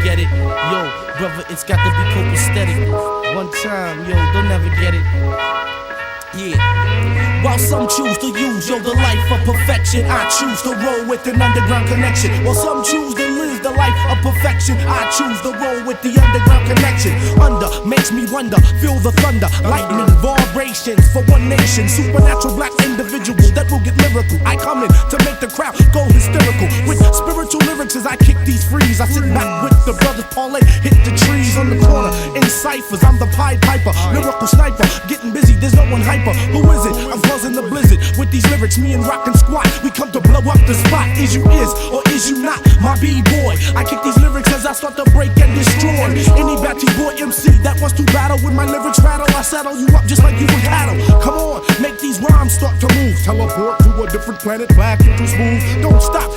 get it. Yo, brother, it's got to be copacetic. One time, yo, they'll never get it. Yeah. While some choose to use, yo, the life of perfection, I choose to roll with an underground connection. While some choose to live the life of perfection, I choose to roll with the underground connection. Under makes me wonder, feel the thunder, lightning, vibrations for one nation. Supernatural black individual that will get lyrical. I come in to make the crowd go hysterical. With spiritual lyrics as I kick these frees, I sit back with the brothers parlay, hit the trees on the corner in ciphers. I'm the Pied Piper, lyrical sniper, getting busy, there's no one hyper. Who is it? I'm buzzing the blizzard with these lyrics, me and Rock and Squat. We come to blow up the spot. Is you is or is you not my B-boy? I kick these lyrics as I start to break and destroy any batty boy MC that wants to battle with my lyrics rattle. I saddle you up just like you were cattle. Come on, make these rhymes start to move. Teleport to a different planet, back into smooth. Don't stop,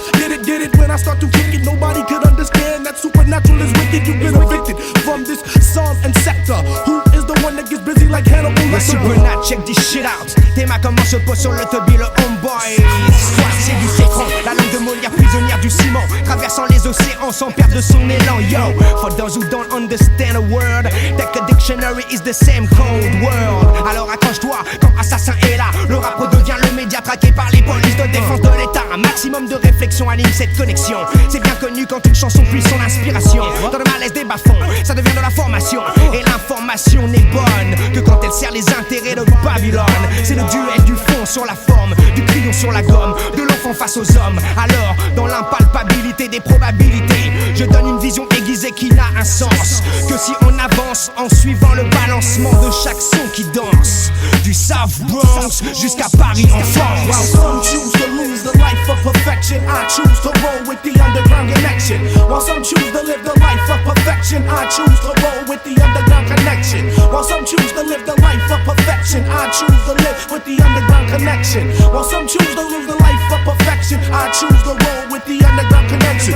get it when I start to kick it. Nobody could understand that supernatural is wicked. You've been evicted from this song and sector. Who is the one that gets busy like Hannibal Lecter? Supernat, check this shit out. Tes mains comment se posent sur le tubby, le homeboy. Squat, c'est du citron, la langue de Molière, prisonnière du ciment, traversant les océans sans perdre son élan. Yo, for those who don't understand a word, take a dictionary is the same cold world. Alors accroche-toi quand Assassin est là. Le rap redevient le média traqué par les polices de défense de l'État. Un maximum de réflexion anime cette connexion. C'est bien connu quand une chanson puise son inspiration. Dans le malaise des bas-fonds, ça devient de la formation. Et l'information n'est bonne que quand elle sert les intérêts de Babylone. C'est le duel du fond sur la forme, du crayon sur la gomme, de l'enfant face aux hommes. Alors, dans l'impalpabilité des probabilités, je donne une vision aiguisée qui n'a un sens que si on avance en suivant le balancement de chaque son qui danse. Du South Bronx jusqu'à Paris en France. While some choose to lose the life of perfection, I choose to roll with the underground connection. While some choose to live the life of perfection, I choose to roll with the underground connection. While some choose to live the life of perfection, I choose to live with the underground connection. While some choose to live the life of perfection, I choose to roll with the underground connection.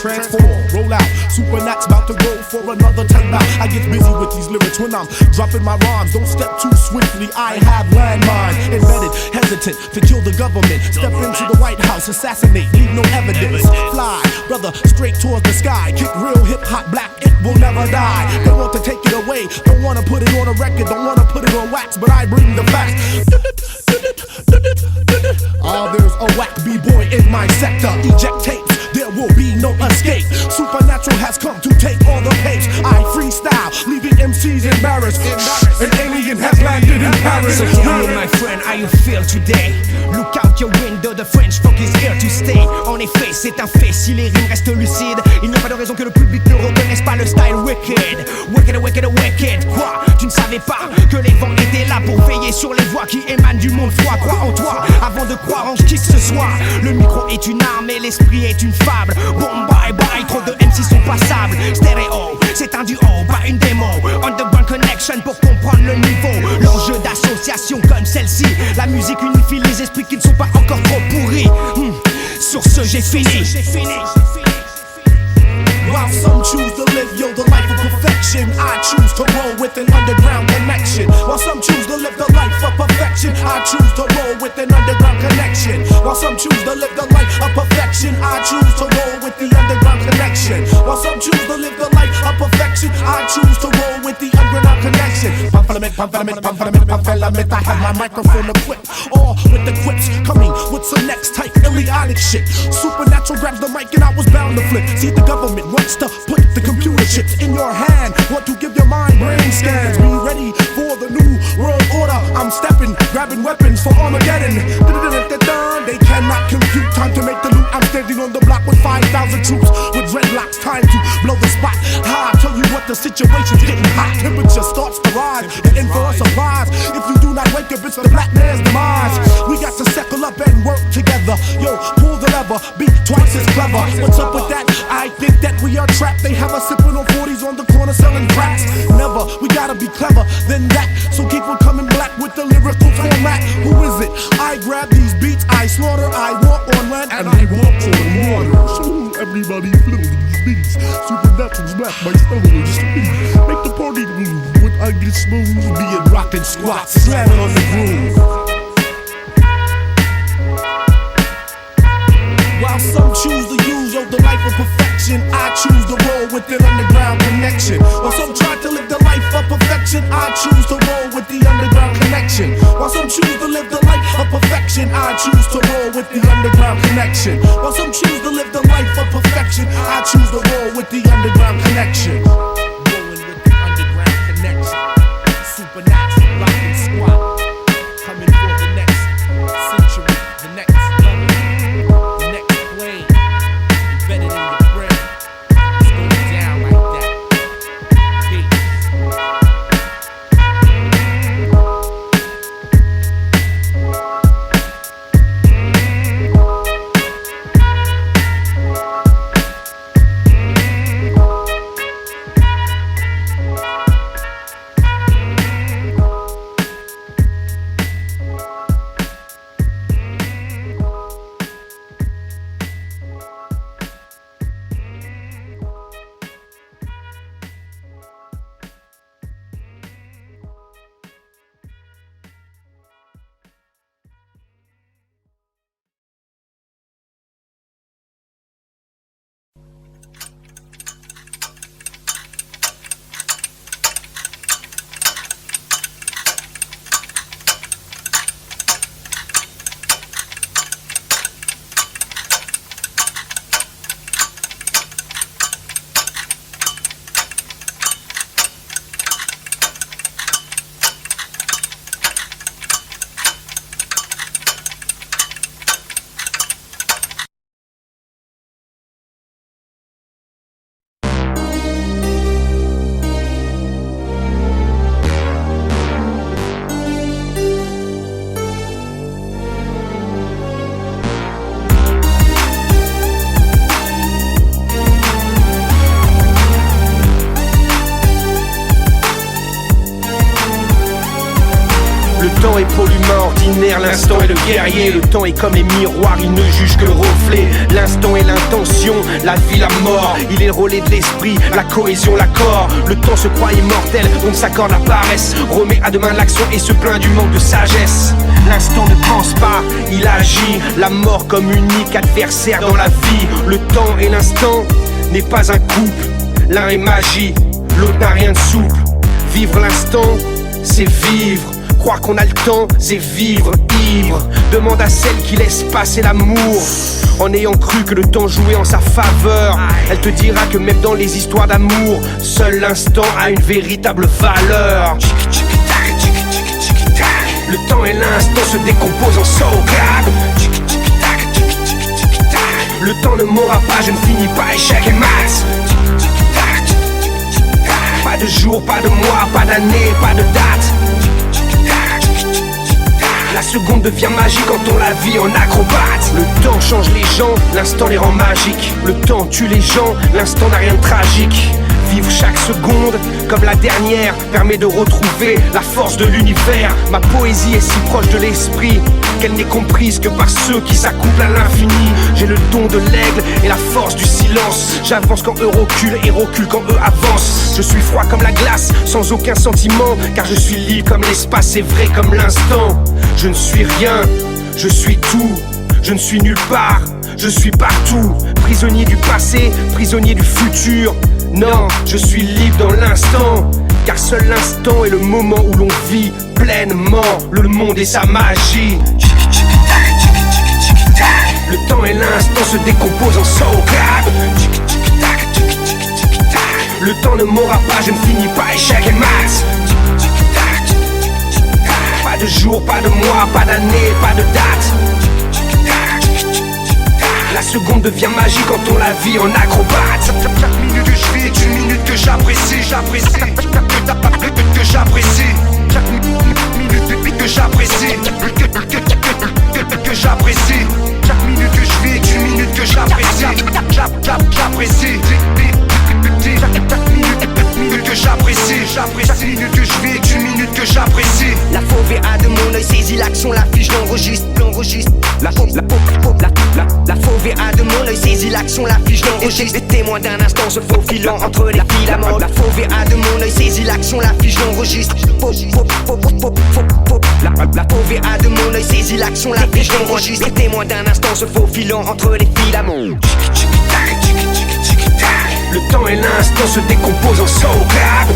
Transform, roll out, Supernat's about to go for another time out. I get busy with these lyrics when I'm dropping my rhymes. Don't step too swiftly, I have landmines embedded, hesitant to kill the government. Step into the White House, assassinate, leave no evidence. Fly, brother, straight towards the sky. Kick real hip-hop black, it will never die. They want to take it away, don't wanna put it on a record, don't wanna put it on wax, but I bring the facts. There's a whack B-boy in my sector. Eject tapes, there will be no escape. Supernatural has come to take all the pace. I freestyle, leaving MCs embarrassed. An alien has landed in Paris. So tell me, my friend, how you feel today? Look out your window, the French funk is here to stay. En effet, c'est un fait, si les rimes restent lucides, il n'y a pas de raison que le public ne reconnaisse pas le style wicked. Wicked, wicked, wicked. Quoi? Tu ne savais pas que les vents étaient là pour veiller sur les voix qui émanent du monde froid. Crois en toi avant de croire en qui que ce soit. Le micro est une arme et l'esprit est une fable. Bon bye bye, trop de MC sont passables. Stéréo, c'est un duo, pas une démo. Underground connection pour comprendre le niveau. L'enjeu d'association comme celle-ci. La musique unifie les esprits qui ne sont pas encore trop pourris. Sur ce, j'ai fini. While some choose to live, yo, the life of perfection, I choose to roll with an underground connection. While some choose to live the life of perfection, I choose to roll with an underground connection. While some choose to live the life of perfection, I choose to roll with the underground connection. While some choose to live the life of perfection, I choose to roll with the underground connection. Pamphlet, I have my microphone equipped, all with the quips, coming with some next type idiotic shit. Supernatural grabs the mic and I was bound to flip. See, the government wants to put the computer chips in your hand, want to give your mind brain scans. Be ready for the new world order. I'm stepping, grabbing weapons for Armageddon. They cannot compute time to make the loot. I'm standing on the block with 5,000 troops with dreadlocks. Time to blow the spot high. Tell you what, the situation's getting hot. Temperature starts to rise. The in for a surprise. If you do not wake up, it's the black man's demise. We got to settle up and work together. Yo, pull the lever, be twice as clever. What's up with that? I think that we are trapped. They have us sipping on 40s on the corner selling cracks. Never, we gotta be clever than that. So keep on coming black with the lyrical format. Who is it? I grab these beats, I slaughter, I walk on land, and I walk on water. So everybody feel these beats. Supernatural's black, my stone just make the party move. When I get smooth, be it rockin' squats, slamming on the groove. While some choose to use, yo, the life of perfection, I choose to roll est pour l'humain ordinaire, l'instant est le guerrier. Le temps est comme les miroirs, il ne juge que le reflet. L'instant est l'intention, la vie, la mort. Il est le relais de l'esprit, la cohésion, l'accord. Le temps se croit immortel, donc s'accorde la paresse. Remet à demain l'action et se plaint du manque de sagesse. L'instant ne pense pas, il agit. La mort comme unique adversaire dans la vie. Le temps et l'instant n'est pas un couple. L'un est magie, l'autre n'a rien de souple. Vivre l'instant, c'est vivre. Croire qu'on a le temps, c'est vivre ivre. Demande à celle qui laisse passer l'amour, en ayant cru que le temps jouait en sa faveur. Elle te dira que même dans les histoires d'amour, seul l'instant a une véritable valeur. Le temps et l'instant se décomposent en sauvegarde. Le temps ne m'aura pas, je ne finis pas échec et maths. Pas de jour, pas de mois, pas d'année, pas de date. La seconde devient magique quand on la vit en acrobate. Le temps change les gens, l'instant les rend magiques. Le temps tue les gens, l'instant n'a rien de tragique. Vivre chaque seconde comme la dernière permet de retrouver la force de l'univers. Ma poésie est si proche de l'esprit qu'elle n'est comprise que par ceux qui s'accouplent à l'infini. J'ai le don de l'aigle et la force du silence. J'avance quand eux reculent et recule quand eux avancent. Je suis froid comme la glace, sans aucun sentiment, car je suis libre comme l'espace et vrai comme l'instant. Je ne suis rien, je suis tout. Je ne suis nulle part, je suis partout. Prisonnier du passé, prisonnier du futur. Non, je suis libre dans l'instant, car seul l'instant est le moment où l'on vit pleinement le monde et sa magie. Le temps et l'instant se décomposent en sauvegarde. Le temps ne m'aura pas, je ne finis pas échec et maths. Pas de jour, pas de mois, pas d'année, pas de date. La seconde devient magique quand on la vit en acrobate. Chaque minute que je vis est une minute que j'apprécie, que j'apprécie. Chaque minute que j'apprécie, que j'apprécie. Chaque minute que je vis est une minute que j'apprécie, j'apprécie. Chaque minute que j'apprécie, chaque minute que je vis est une minute que j'apprécie. La fauve A de mon œil saisit l'action, la fiche l'enregistre. La fauve A de mon œil saisit l'action, la fiche l'enregistre. Les témoins d'un instant se faufilant entre les filaments. La fauve A de mon œil saisit l'action, la fiche l'enregistre. La fauve A de mon œil saisit l'action, la fiche l'enregistre. Les témoins d'un instant se faufilant entre les filaments. Le temps et l'instant se décomposent en sauvegarde.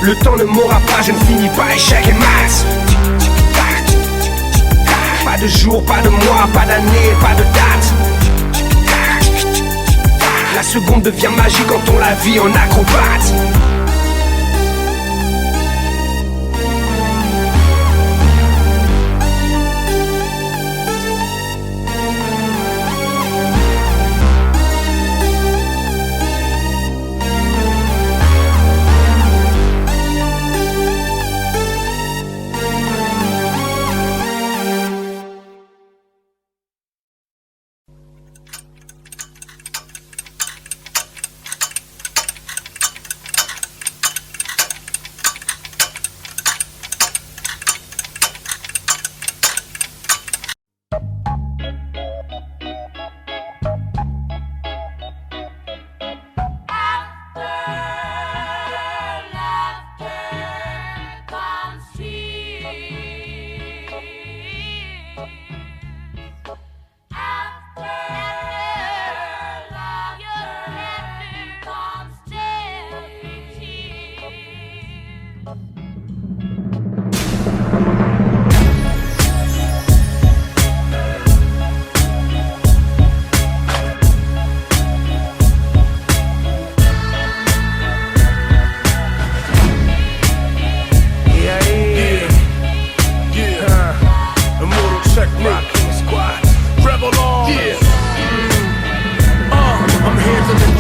Le temps ne m'aura pas, je ne finis pas échec et maths. Pas de jour, pas de mois, pas d'année, pas de date. La seconde devient magique quand on la vit en acrobate.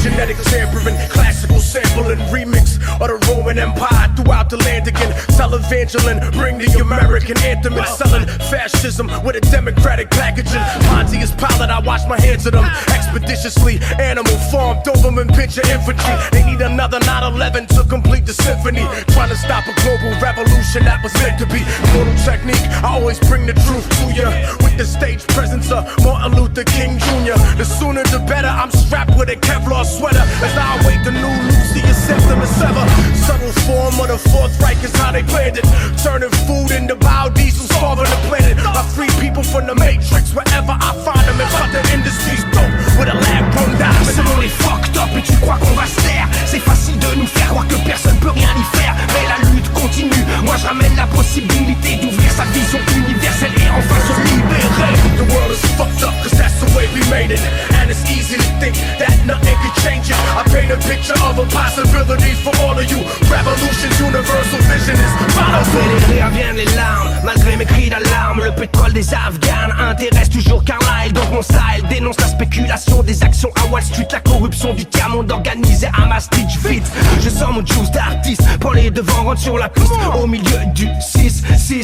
Genetic tampering, classical sampling, remix of the Roman Empire throughout about to land again. Tell Evangeline, bring the American anthem and selling fascism with a democratic packaging. Pontius Pilate, I wash my hands of them expeditiously. Animal Farm, Doberman Pinscher Infantry. They need another 9/11 to complete the symphony. Trying to stop a global revolution that was meant to be. Mortal technique, I always bring the truth to ya. With the stage presence of Martin Luther King Jr. The sooner the better, I'm strapped with a Kevlar sweater as I await the new Lucius Septimus Sever. Subtle form of the Fourth Reich is how they planned it. Turning food into biodiesel, starving the planet. I free people from the Matrix wherever I find them. And cut the industry's dope with a lab grown diamond. Ce monde est fucked up et tu crois qu'on va se taire. C'est facile de nous faire croire que personne peut rien y faire. Mais la lutte continue, moi je ramène la possibilité d'ouvrir sa vision universelle et enfin se libérer. The world is fucked up cause that's the way we made it. And it's easy to think that nothing can change it. I paint a picture of a possibility for all of you. Revolution's universal vision is follow Après les rires viennent les larmes, malgré mes cris d'alarme. Le pétrole des Afghans intéresse toujours Carlyle. Donc mon style dénonce la spéculation des actions à Wall Street. La corruption du tiers-monde organisé à Maastricht. Vite, je sors mon juice d'artiste. Prends les devants, rentre sur la piste. Au milieu du 6, 6, 6.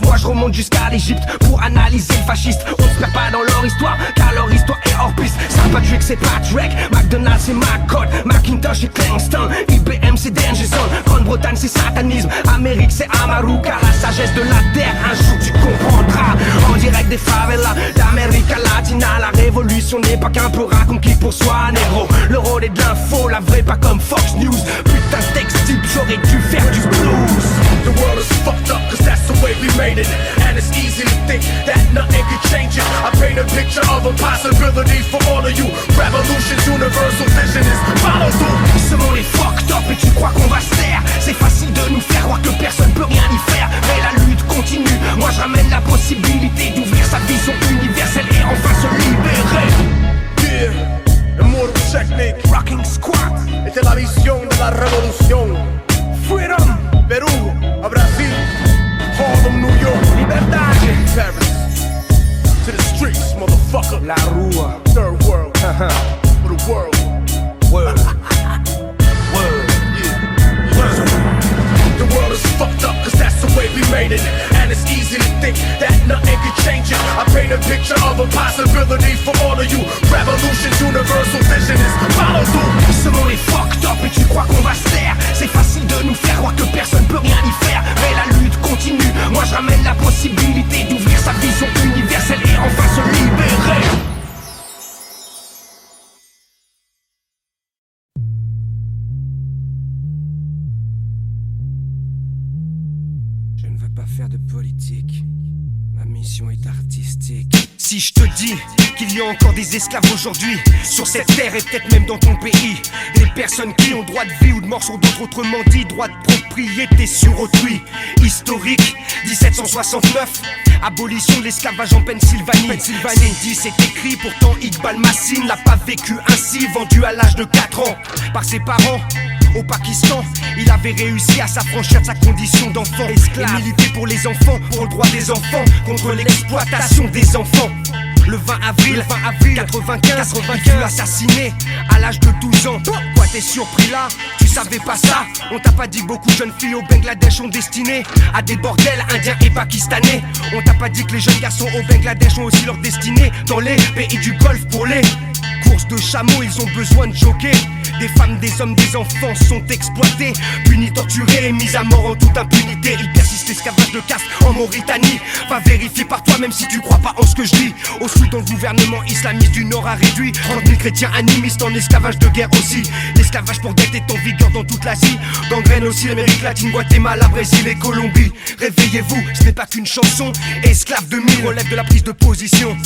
Moi je remonte jusqu'à l'Egypte pour analyser le fasciste. On se perd pas dans leur histoire, car leur histoire est hors piste. Saint Patrick c'est Patrick, McDonald's c'est McCord, Macintosh c'est Kingston, IBM c'est Danger Zone, Grande-Bretagne c'est satanisme, Amérique c'est Amaru. Car la sagesse de la terre, un jour tu comprendras. En direct des favelas d'Amérique Latina, la révolution n'est pas qu'un peu conquis pour soi, négro. Le rôle est de l'info, la vraie pas comme Fox News. Putain de texte type, j'aurais dû faire du blues. The world is fucked up cause that's the way we made it. And it's easy to think that nothing can change it. I paint a picture of a possibility for all of you. Revolution's universal vision is follow through. Ce monde est fucked up et tu crois qu'on va se taire. C'est facile de nous faire croire que personne peut rien y faire. Mais la lutte continue, moi je ramène la possibilité d'ouvrir sa vision universelle et enfin se libérer. Yeah, Immortal Technique, Rocking Squad, esta es la visión de la revolución. Freedom, Perú, a Brasil, Harlem, New York, libertad, Paris, to the streets, motherfucker. la rua, Third world, for the world. world. The world is fucked up cause that's the way we made it. And it's easy to think that nothing can change it. I paint a picture of a possibility for all of you. Revolution's universal vision is follow through. Ce monde est fucked up et tu crois qu'on va se taire. C'est facile de nous faire croire que personne peut rien y faire. Mais la lutte continue, moi je ramène la possibilité d'ouvrir sa vision universelle et enfin se libérer. Je ne veux pas faire de politique, ma mission est artistique. Si je te dis qu'il y a encore des esclaves aujourd'hui sur cette terre et peut-être même dans ton pays, des personnes qui ont droit de vie ou de mort sur d'autres, autrement dit droit de propriété sur autrui. Historique, 1769, abolition de l'esclavage en Pennsylvanie. C'est dit, c'est écrit, pourtant Iqbal Massin l'a pas vécu ainsi, vendu à l'âge de 4 ans par ses parents. Au Pakistan, il avait réussi à s'affranchir de sa condition d'enfant esclave et militer pour les enfants, pour le droit des enfants, contre l'exploitation des enfants. Le 20 avril 95, il fut assassiné à l'âge de 12 ans. Quoi, t'es surpris là? Tu savais pas ça? On t'a pas dit que beaucoup de jeunes filles au Bangladesh ont destiné à des bordels indiens et pakistanais. On t'a pas dit que les jeunes garçons au Bangladesh ont aussi leur destinée dans les pays du Golfe pour les courses de chameaux, ils ont besoin de jockeys. Des femmes, des hommes, des enfants sont exploités, punis, torturés et mis à mort en toute impunité. Il persiste l'esclavage de caste en Mauritanie. Va vérifier par toi même si tu crois pas en ce que je dis. Au Soudan, le gouvernement islamiste du Nord a réduit 30 000 chrétiens animistes en esclavage de guerre aussi. L'esclavage pour dette est en vigueur dans toute l'Asie. Gangrène aussi l'Amérique latine, Guatemala, Brésil et Colombie. Réveillez-vous, ce n'est pas qu'une chanson. Esclave de mille relève de la prise de position.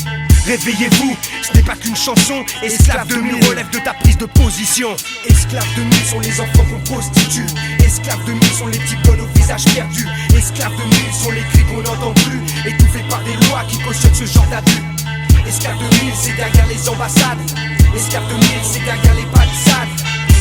Réveillez-vous, ce n'est pas qu'une chanson. Esclave de mille relève de ta prise de position. Esclaves de mille sont les enfants qu'on prostitue. Esclaves de mille sont les types donnent au visage perdu. Esclaves de mille sont les cris qu'on n'entend plus, étouffés par des lois qui cautionnent ce genre d'abus. Esclaves de mille, c'est derrière les ambassades. Esclaves de mille, c'est derrière les palissades.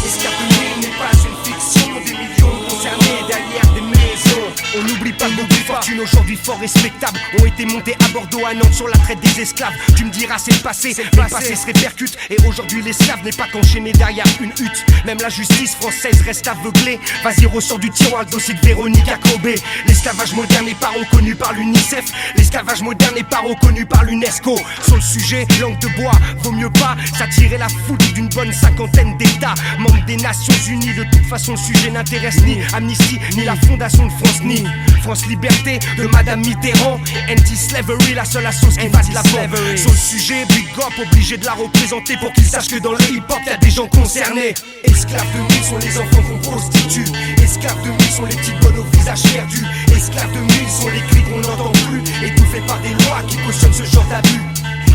Esclaves de mille n'est pas une fiction. Des millions concernés derrière des maisons. On n'oublie pas nos fortunes aujourd'hui fort respectables ont été montés à Bordeaux, à Nantes sur la traite des esclaves. Tu me diras c'est le passé, le passé se répercute. Et aujourd'hui l'esclave n'est pas qu'enchaîné derrière une hutte. Même la justice française reste aveuglée. Vas-y, ressort du tiroir le dossier de Véronique Acrobé. L'esclavage moderne n'est pas reconnu par l'UNICEF. L'esclavage moderne n'est pas reconnu par l'UNESCO. Sur le sujet, langue de bois, vaut mieux pas s'attirer la foudre d'une bonne cinquantaine d'États membres des Nations Unies. De toute façon le sujet n'intéresse ni Amnesty, ni la Fondation de France, ni France Liberté de Madame Mitterrand. Anti-slavery, la seule sauce qui va de la banque. Sur le sujet, Big Up, obligé de la représenter pour qu'ils sachent que dans le hip-hop y'a des gens concernés. Esclaves de mille sont les enfants qu'on prostitue. Esclaves de mille sont les petites bonnes au visage perdu. Esclaves de mille sont les cris qu'on n'entend plus, étouffés par des lois qui cautionnent ce genre d'abus.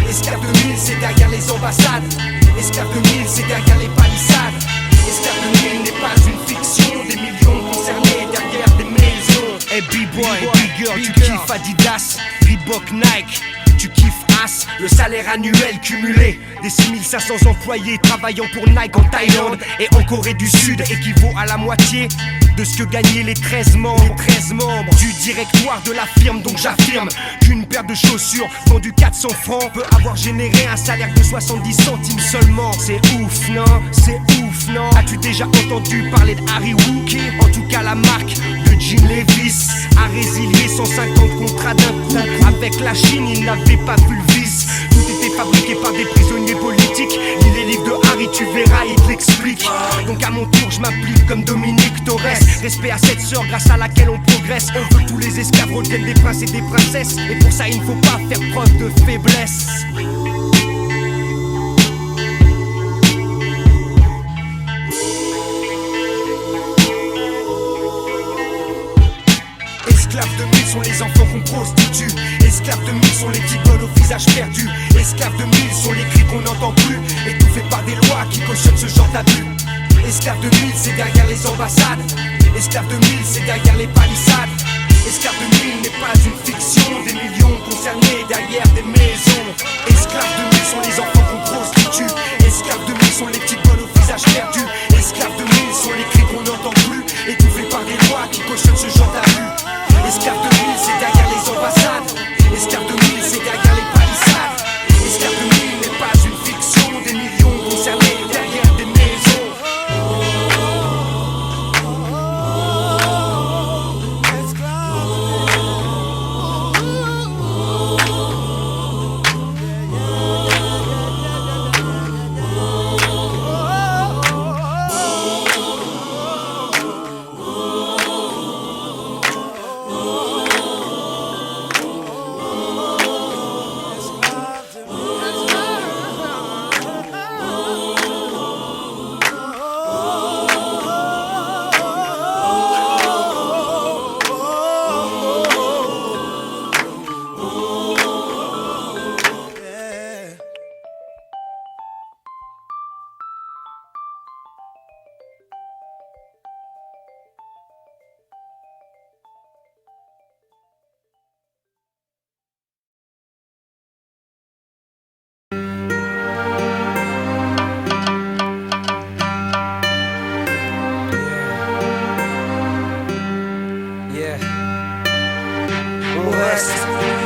Esclaves de mille, c'est derrière les ambassades. Esclaves de mille, c'est derrière les palissades. Esclaves de mille n'est pas une fiction. Des millions concernés derrière des maisons. Hey B-boy, B-girl, tu kiffes Adidas, Reebok, Nike. Tu kiffes As, le salaire annuel cumulé des 6500 employés travaillant pour Nike en Thaïlande et en Corée du Sud équivaut à la moitié de ce que gagnaient les 13 membres du directoire de la firme. Donc j'affirme qu'une paire de chaussures vendue 400 francs peut avoir généré un salaire de 70 centimes seulement. C'est ouf, non? C'est ouf, non? As-tu déjà entendu parler de Harry Wookie? En tout cas la marque de Jean Levis a résilié 150 contrats d'un coup. Avec la Chine il n'avait pas vu le vice. Tout était fabriqué par des prisonniers politiques. Lis les livres de Harry, tu verras, il te l'explique. Donc à mon tour je m'applique comme Dominique Torres. Respect à cette sœur grâce à laquelle on progresse. On veut que tous les esclaves redeviennent des princes et des princesses. Et pour ça il ne faut pas faire preuve de faiblesse. Esclaves de mille sont les enfants qu'on prostitue. Esclaves de mille sont les petites bonnes au visage perdu. Esclaves de mille sont les cris qu'on n'entend plus, étouffés par des lois qui cautionnent ce genre d'abus. Esclaves de mille, c'est derrière les ambassades. Esclaves de mille, c'est derrière les palissades. Esclaves de mille n'est pas une fiction. Des millions concernés derrière des maisons. Esclaves de mille sont les enfants qu'on prostitue. Esclaves de mille sont les petites bonnes au visage perdu. Esclaves de mille sont les cris qu'on n'entend plus, étouffés par des lois qui cautionnent ce genre d'abus. Esclaves de mille, c'est derrière les ambassades. Esclaves de mille, c'est derrière les palissades. Esclaves de mille n'est pas une fiction. Des millions concernés derrière des maisons.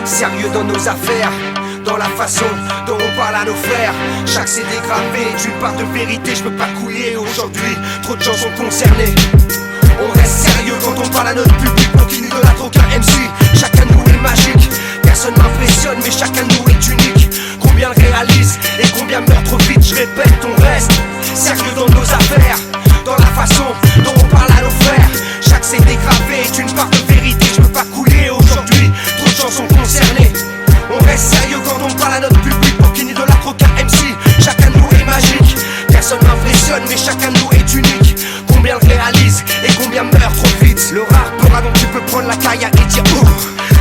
Sérieux dans nos affaires, dans la façon dont on parle à nos frères. Chaque CD gravé est une part de vérité, je peux pas couiller aujourd'hui, trop de gens sont concernés. On reste sérieux quand on parle à notre public, on qui n'idolâtre aucun MC. Chacun de nous est magique, personne m'impressionne mais chacun de nous est unique. Combien le réalise et combien meurt trop vite, je répète, on reste sérieux dans nos affaires, dans la façon dont on parle à nos frères. Chaque CD gravé est une part de vérité, je peux pas couiller aujourd'hui, trop de gens sont concernés. On reste sérieux quand on parle à notre public, pour qui n'idolâtre aucun MC. Chacun de nous est magique, personne m'impressionne mais chacun de nous est unique. Combien le réalise et combien meurt trop vite. Le rare peur dont tu peux prendre la carrière et dire ouh,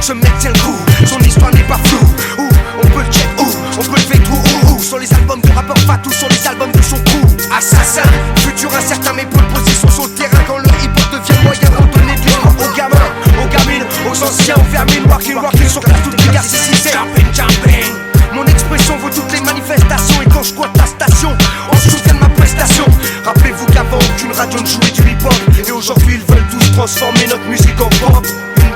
ce mec tient le coup, son histoire n'est pas floue. Ouh, on peut le check, ouh, on peut le faire tout, ouh, sur les albums de rappeur Fatou, sur les albums de son crew. Assassin, futur incertain mais bonne position sur le terrain. Quand le hip-hop devient moyen de donner de l'espoir aux gamins, aux gamines, aux anciens, aux vermines. Walking sur la toute brigade 666. Jumping. Mon expression vaut toutes les manifestations. Et quand je squatte la station, on se souvient de ma prestation. Rappelez-vous qu'avant aucune radio ne jouait du hip-hop, et aujourd'hui ils veulent tous transformer notre musique en pop. Une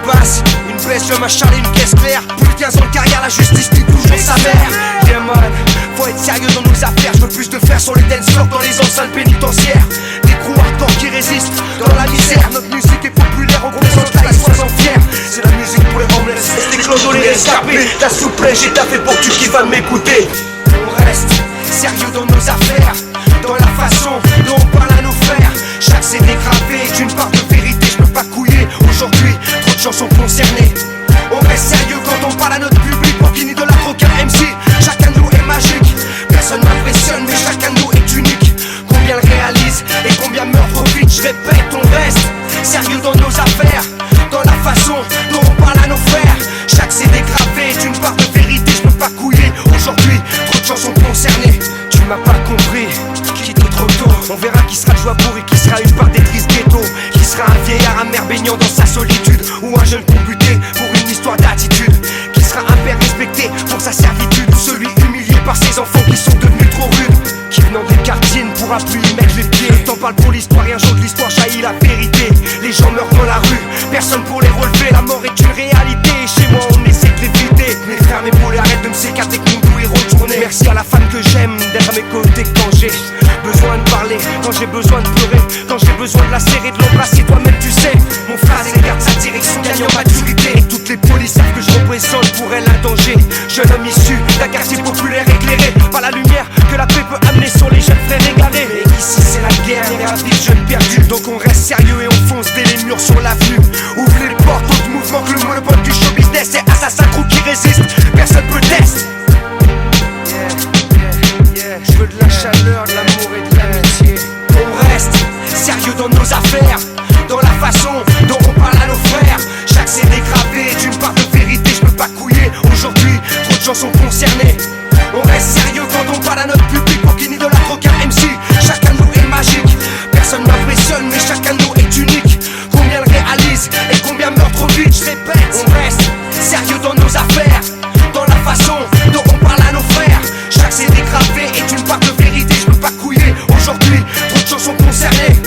un châle et une caisse claire. Plus de 15 ans de carrière, la justice dit toujours sa mère. Yeah man, faut être sérieux dans nos affaires. Je veux plus de fer sur les dance floors dans les enceintes pénitentiaires. Des crews hardcore qui résistent dans la misère. Notre musique est populaire, on représente la sois-en fier. C'est la musique pour les homeless, les clodos, les rescapés. Ta souplesse, j'ai taffé pour que tu kiffes à m'écouter. On reste sérieux dans nos affaires, dans la façon dont on parle à nos frères. Chaque CD gravé est une part de vérité, je peux pas couiller. Aujourd'hui, trop de gens sont concernés. On reste sérieux quand on parle à notre public, pour qu'il n'y idolâtre aucun MC. Chacun de nous est magique, personne m'impressionne, mais chacun de nous est unique. Combien le réalise et combien meurt trop vite. Je répète, on reste sérieux dans nos affaires, dans la façon dont on parle à nos frères. Chaque CD gravé est une part de vérité, je peux pas couiller. Aujourd'hui, trop de gens sont concernés. Tu m'as pas compris, quitte trop tôt. On verra qui sera le joie pour et qui sera une part des tristes ghetto. Qui sera un vieillard amer baignant dans sa solitude, ou un jeune combuté pour une histoire d'attitude. Qui sera un père respecté pour sa servitude, ou celui humilié par ses enfants qui sont devenus trop rudes. Qui venant des quartiers ne pourra plus y mettre les pieds. Le temps parle pour l'histoire et un jour de l'histoire jaillit la vérité. Les gens meurent dans la rue, personne pour les relever. La mort est une réalité et chez moi on essaie de l'éviter. Mes frères, mes poules, arrête de me sécater que mon doux est retourné. Merci à la femme que j'aime d'être à mes côtés quand j'ai besoin de parler, quand j'ai besoin de pleurer, quand j'ai besoin de la serrer, de l'embrasser. Toi-même tu sais, mon frère garde sa direction, gagne en maturité. Et toutes les polices savent que je représente pour elle un danger. Jeune homme issu d'un quartier populaire éclairé par la lumière que la paix peut amener sur les jeunes frères égarés. Et ici c'est la guerre et la vie de jeunes perdus. Donc on reste sérieux et on fonce dès les murs sur l'avenue. Ouvrez les portes, autres mouvements que le monopole du show business. C'est assassin crew qui résiste, personne peut tester. Je veux de la chaleur, de l'amour et de l'amitié. On reste sérieux dans nos affaires, dans la façon dont on parle à nos frères. Chaque CD gravé est une part de vérité, je peux pas couiller. Aujourd'hui, trop de gens sont concernés. On reste sérieux quand on parle à notre public, pour qu'il n'idolâtre aucun MC. Chacun de nous est magique, personne m'impressionne, mais chacun de nous est unique. Combien le réalise et combien meurt trop vite. Je répète, on reste sérieux dans nos affaires, dans la façon dont on parle à nos frères. Chaque CD gravé est une part de vérité, je peux pas couiller. Aujourd'hui, trop de gens sont concernés.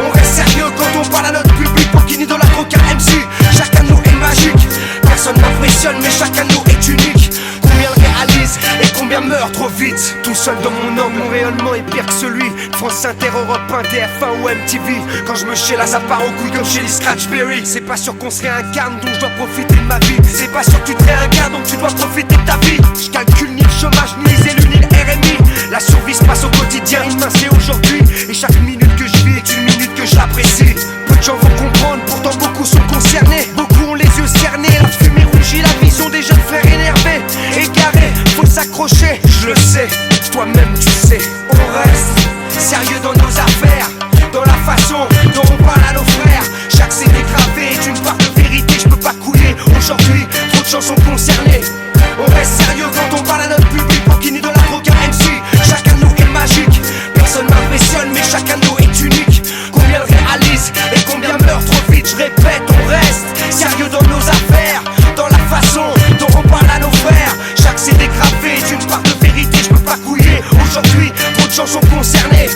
On reste sérieux quand on parle à notre public, pour qu'il n'idolâtre aucun MC. Chacun de nous est magique, personne m'impressionne, mais chacun de nous est unique. Combien le réalise et combien meurt trop vite. Tout seul dans mon homme, mon rayonnement est pire que celui de France Inter, Europe 1, TF1 ou MTV. Quand je me chiale, ça part au couille comme chez les Scratchberry. C'est pas sûr qu'on se réincarne, donc je dois profiter de ma vie. C'est pas sûr que tu te réincarnes, donc tu dois profiter de ta vie. Je calcule ni le chômage, ni les élus, ni le RMI. La survie se passe au quotidien, demain c'est aujourd'hui. Et chaque minute que je vis est une minute que j'apprécie. Peu de gens vont comprendre, pourtant beaucoup sont concernés. Beaucoup ont les yeux cernés, la fumée rougit, la vision des jeunes frères énervés. Égarés, faut s'accrocher, je le sais, toi-même tu sais. On reste sérieux dans nos affaires, dans la façon dont on parle à nos frères. Chaque CD gravé est une part de vérité, je peux pas couiller. Aujourd'hui, trop de gens sont concernés. On reste sérieux quand on parle à notre public, pour qu'il n'idolâtre aucun MC. Chacun de nous est magique, personne m'impressionne, mais chacun de nous est unique. Combien le réalise et combien meurt trop vite. Je répète, on reste sérieux dans nos affaires, dans la façon dont on parle à nos frères. Chaque CD gravé est une part de vérité, je peux pas couiller. Aujourd'hui, trop de gens sont concernés.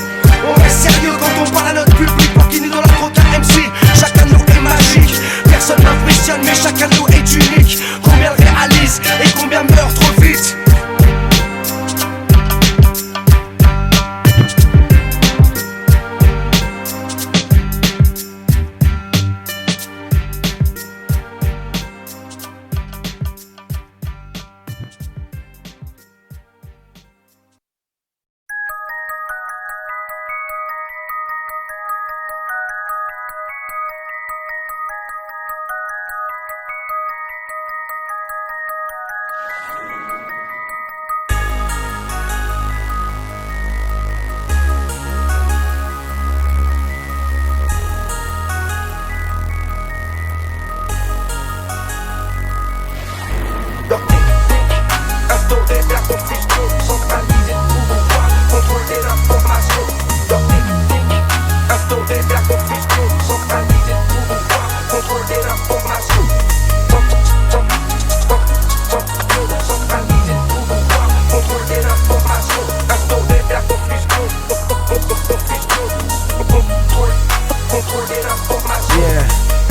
On reste sérieux quand on parle à notre public, pour qu'il n'idolâtre aucun MC. Chacun de nous est magique, personne m'impressionne, mais chacun de nous est unique. Combien le réalise et combien meurt trop vite.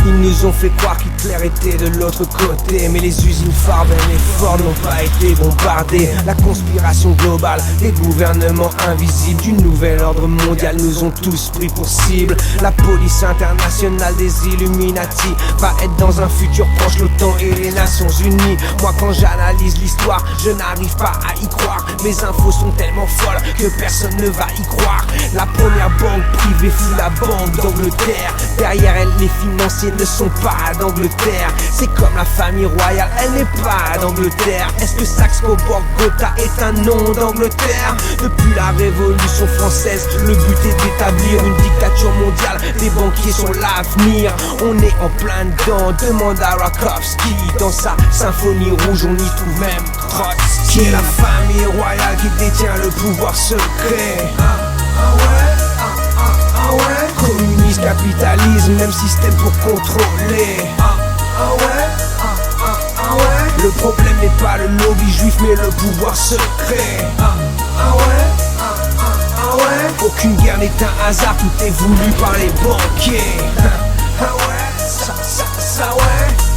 Ils nous ont fait croire qu'ils nucléaire était de l'autre côté, mais les usines Farben et Ford n'ont pas été bombardées. La conspiration globale, les gouvernements invisibles du nouvel ordre mondial nous ont tous pris pour cible. La police internationale des Illuminati va être dans un futur proche l'OTAN et les Nations Unies. Moi quand j'analyse l'histoire, je n'arrive pas à y croire. Mes infos sont tellement folles que personne ne va y croire. La première banque privée fut la Banque d'Angleterre. Derrière elle, les financiers ne sont pas d'Angleterre. C'est comme la famille royale, elle n'est pas d'Angleterre. Est-ce que Saxe-Coburg-Gotha est un nom d'Angleterre? Depuis la Révolution française, le but est d'établir une dictature mondiale. Les banquiers sont l'avenir. On est en plein dedans, demande à Rakowski. Dans sa symphonie rouge, on y trouve même Trotsky. C'est la famille royale qui détient le pouvoir secret. Communisme, capitalisme, même système pour contrôler. Le problème n'est pas le lobby juif mais le pouvoir secret. Aucune guerre n'est un hasard, tout est voulu par les banquiers.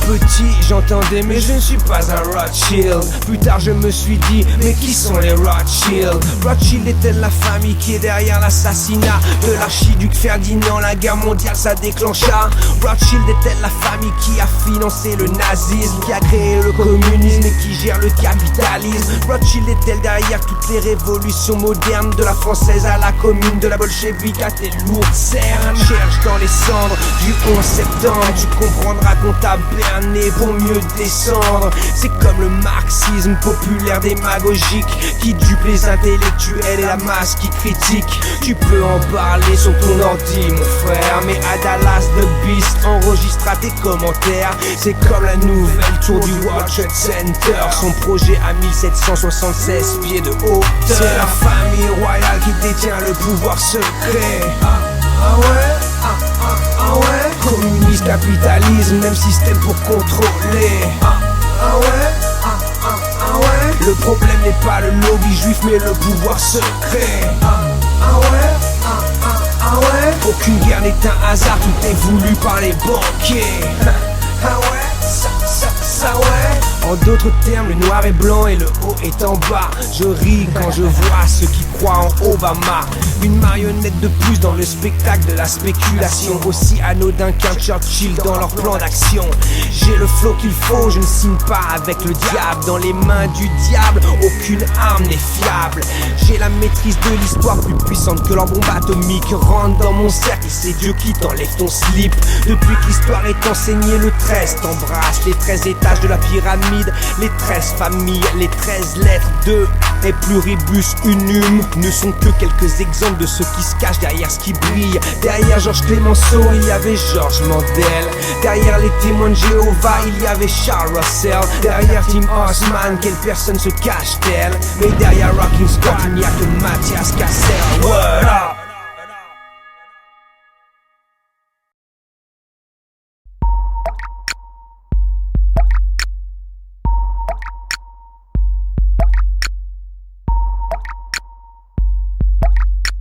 Petit, j'entendais mais je ne suis pas un Rothschild. Plus tard je me suis dit, mais qui sont les Rothschild? Rothschild est-elle la famille qui est derrière l'assassinat de l'archiduc Ferdinand? La guerre mondiale ça déclencha. Rothschild est-elle la famille qui a financé le nazisme, qui a créé le communisme et qui gère le capitalisme? Rothschild est-elle derrière toutes les révolutions modernes, de la française à la commune, de la bolchevique à tes lourdes cernes? Cherche dans les cendres du 11 septembre, tu comprendras qu'on t'a berné pour mieux descendre. C'est comme le marxisme populaire démagogique qui dupe les intellectuels et la masse qui critique. Tu peux en parler sur ton ordi mon frère, mais à Dallas The Beast enregistra tes commentaires. C'est comme la nouvelle tour du World Trade Center, son projet à 1776 pieds de hauteur. C'est la famille royale qui détient le pouvoir secret. Communisme, capitalisme, même système pour contrôler. Le problème n'est pas le lobby juif mais le pouvoir secret. Aucune guerre n'est un hasard, tout est voulu par les banquiers. En d'autres termes, le noir est blanc et le haut est en bas. Je ris quand je vois ceux qui croient en Obama. Une marionnette de plus dans le spectacle de la spéculation, aussi anodin qu'un Churchill dans leur plan d'action. J'ai le flow qu'il faut, je ne signe pas avec le diable. Dans les mains du diable, aucune arme n'est fiable. J'ai la maîtrise de l'histoire plus puissante que leur bombe atomique. Rentre dans mon cercle, c'est Dieu qui t'enlève ton slip. Depuis que l'histoire est enseignée, le 13 t'embrasse. Les 13 étages de la pyramide, les 13 familles, les 13 lettres de et pluribus unum ne sont que quelques exemples de ceux qui se cachent derrière ce qui brille. Derrière Georges Clemenceau, il y avait Georges Mandel. Derrière les témoins de Jéhovah, il y avait Charles Russell. Derrière Tim Osman, quelle personne se cache-t-elle? Mais derrière Rocking Scott, il n'y a que Mathias Cassel. What up?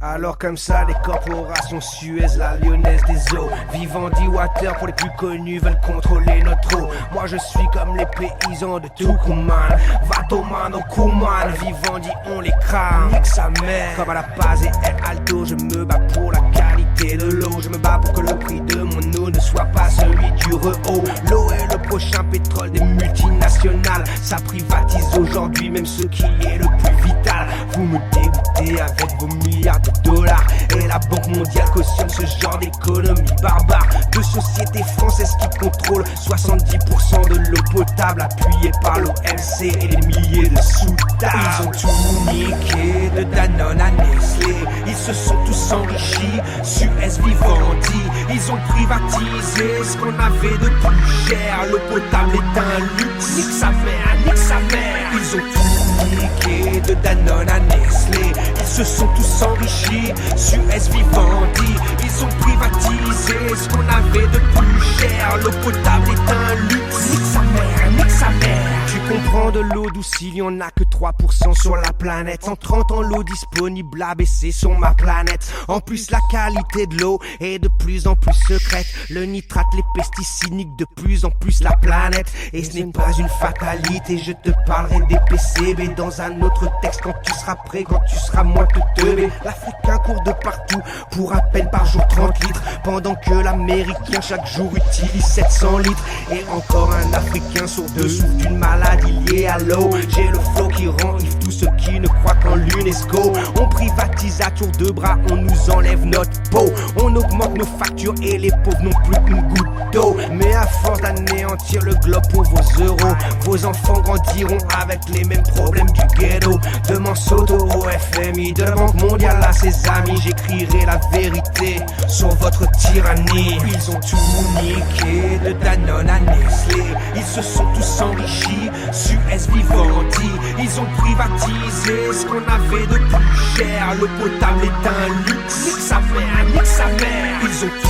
Alors comme ça, les corporations Suez, la Lyonnaise des eaux, Vivendi Water pour les plus connus veulent contrôler notre eau. Moi je suis comme les paysans de Tucumán, Vatoman au Kuman, Vivendi on les crame, nique sa mère. Comme à la Paz et El Alto, je me bats pour la qualité de l'eau. Je me bats pour que le prix de mon eau ne soit pas celui du Rehaut. L'eau est le prochain pétrole des multinationales. Ça privatise aujourd'hui même ce qui est le plus vital. Vous me dégoûtez avec vos milliards de dollars et la Banque mondiale cautionne ce genre d'économie barbare. De sociétés françaises qui contrôlent 70% de l'eau potable appuyée par l'OMC et des milliers de sous-tables. Ils ont tout niqué de Danone à Nestlé. Ils se sont tous enrichis, Suez, Vivendi. Ils ont privatisé ce qu'on avait de plus cher. L'eau potable est un luxe, nique sa mère, nique sa mère. Ils ont tout niqué de Danone à Nestlé. Ils se sont tous enrichis, Suez, Vivendi. Ils Ils ont privatisé ce qu'on avait de plus cher. L'eau potable est un luxe. Nique sa mère, nique sa mère. Tu comprends, de l'eau douce, il y en a que 3% sur la planète. En 30 ans, l'eau disponible a baissé sur ma planète. En plus, la qualité de l'eau est de plus en plus secrète. Le nitrate, les pesticides niquent de plus en plus la planète. Et ce n'est pas une fatalité, je te parlerai des PCB dans un autre texte quand tu seras prêt, quand tu seras moins teubé. L'Africain court de partout pour à peine par jour 30 litres, pendant que l'Américain chaque jour utilise 700 litres. Et encore un Africain sur deux souffre d'une maladie liée à l'eau. J'ai le flow qui rend ivre tous ceux qui ne croient qu'en l'UNESCO. On privatise à tour de bras, on nous enlève notre peau. On augmente nos factures et les pauvres n'ont plus une goutte d'eau. Mais à force d'anéantir le globe pour vos euros, vos enfants grandiront avec les mêmes problèmes du ghetto. De Monsanto au FMI, de la Banque mondiale à ses amis, j'écrirai la vérité sur votre tyrannie. Ils ont tout niqué, de Danone à Nestlé. Ils se sont tous enrichis, Suez, Vivendi. Ils ont privatisé ce qu'on avait de plus cher. L'eau potable est un luxe. Nique sa mère, nique sa mère. Ils ont tout